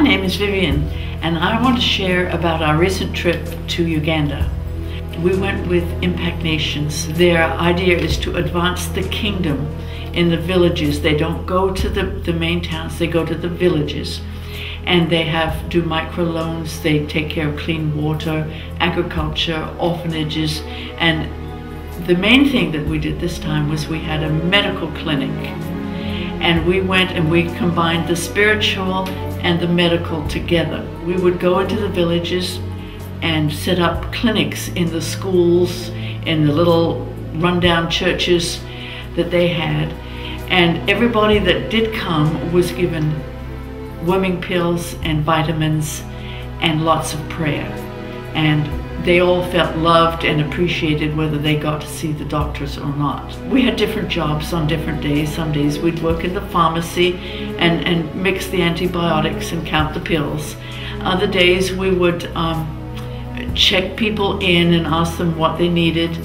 name is Vivian, and I want to share about our recent trip to Uganda. We went with Impact Nations. Their idea is to advance the kingdom in the villages. They don't go to the main towns, they go to the villages. And they do microloans, they take care of clean water, agriculture, orphanages. And the main thing that we did this time was we had a medical clinic. And we went and we combined the spiritual and the medical together. We would go into the villages and set up clinics in the schools, in the little rundown churches that they had. And everybody that did come was given worming pills and vitamins and lots of prayer. And they all felt loved and appreciated whether they got to see the doctors or not. We had different jobs on different days. Some days we'd work in the pharmacy and mix the antibiotics and count the pills. Other days we would check people in and ask them what they needed.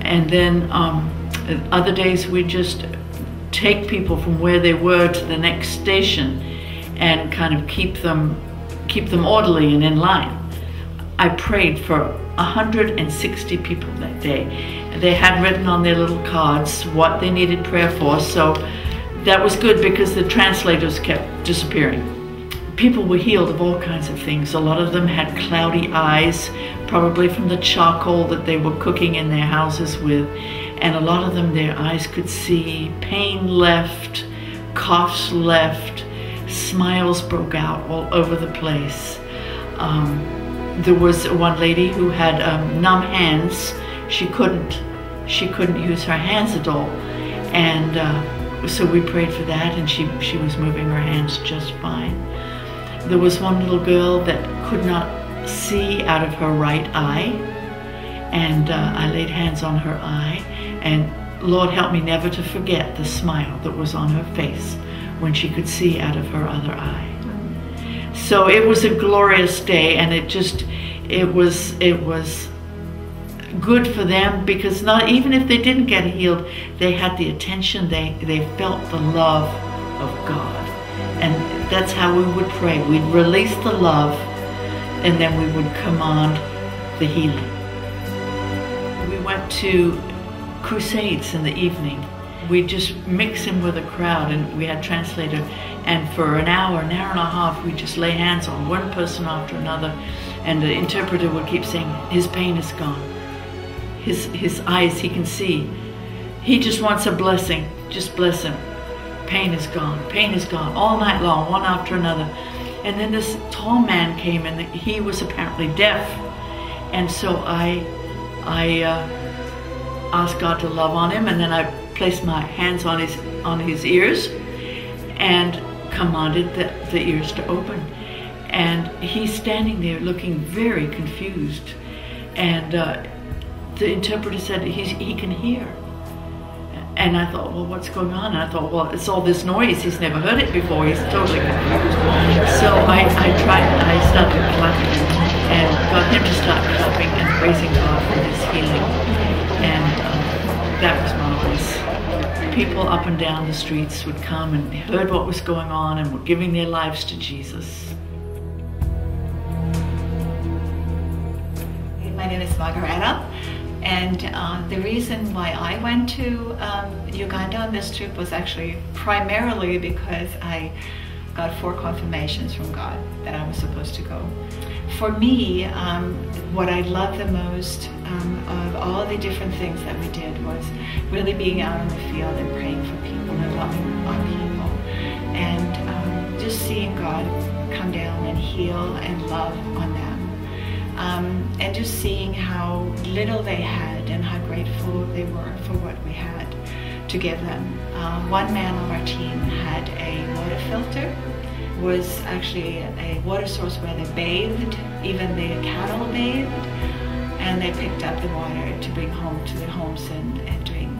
And then other days we'd just take people from where they were to the next station and kind of keep them orderly and in line. I prayed for 160 people that day. They had written on their little cards what they needed prayer for, so that was good because the translators kept disappearing. People were healed of all kinds of things. A lot of them had cloudy eyes, probably from the charcoal that they were cooking in their houses with, and a lot of them, their eyes could see. Pain left, coughs left, smiles broke out all over the place. There was one lady who had numb hands. She couldn't use her hands at all, and so we prayed for that, and she was moving her hands just fine. There was one little girl that could not see out of her right eye, and I laid hands on her eye, and Lord help me never to forget the smile that was on her face when she could see out of her other eye. So it was a glorious day, and it was good for them, because not even if they didn't get healed, they had the attention, they felt the love of God. And that's how we would pray. We'd release the love, and then we would command the healing. We went to crusades in the evening. We'd just mix in with the crowd, and we had translator, and for an hour and a half, we'd just lay hands on one person after another, and the interpreter would keep saying, his pain is gone. His eyes, he can see. He just wants a blessing. Just bless him. Pain is gone. Pain is gone. All night long, one after another. And then this tall man came, and he was apparently deaf. And so I asked God to love on him, and then I placed my hands on his ears and commanded the ears to open. And he's standing there looking very confused. And the interpreter said he can hear. And I thought, well, what's going on? And I thought, well, it's all this noise. He's never heard it before. He's totally confused. So I started clapping and got him to start clapping and praising God for his healing. And that was marvelous. People up and down the streets would come and heard what was going on and were giving their lives to Jesus. My name is Margareta, and the reason why I went to Uganda on this trip was actually primarily because I got 4 confirmations from God that I was supposed to go. For me, what I loved the most of all the different things that we did was really being out in the field and praying for people and loving on people, and just seeing God come down and heal and love on them. And just seeing how little they had and how grateful they were for what we had to give them. One man on our team had a water filter, was actually a water source where they bathed, even the cattle bathed, and they picked up the water to bring home to their homes and drink.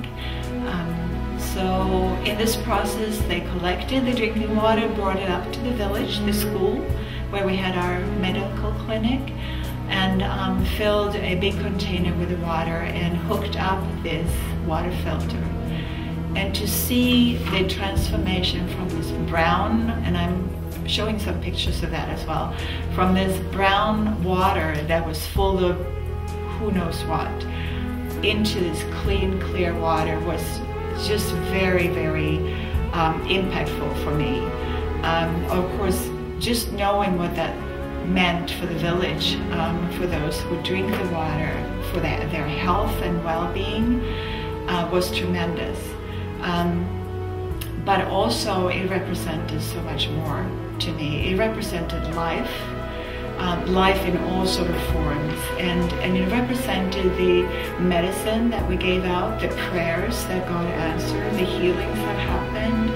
So in this process, they collected the drinking water, brought it up to the village, the school, where we had our medical clinic, and filled a big container with the water and hooked up this water filter. And to see the transformation from this brown, and I'm showing some pictures of that as well. From this brown water that was full of who knows what, into this clean, clear water was just very, very impactful for me. Of course, just knowing what that meant for the village, for those who drink the water, for their health and well-being, was tremendous. But also it represented so much more to me. It represented life, life in all sort of forms, and it represented the medicine that we gave out, the prayers that God answered, the healings that happened.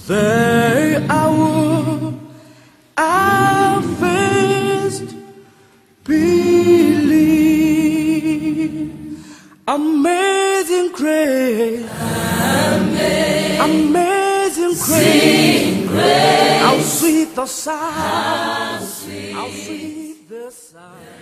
They I first believe. Amazing grace, amazing grace, how sweet the sound, how sweet the sound.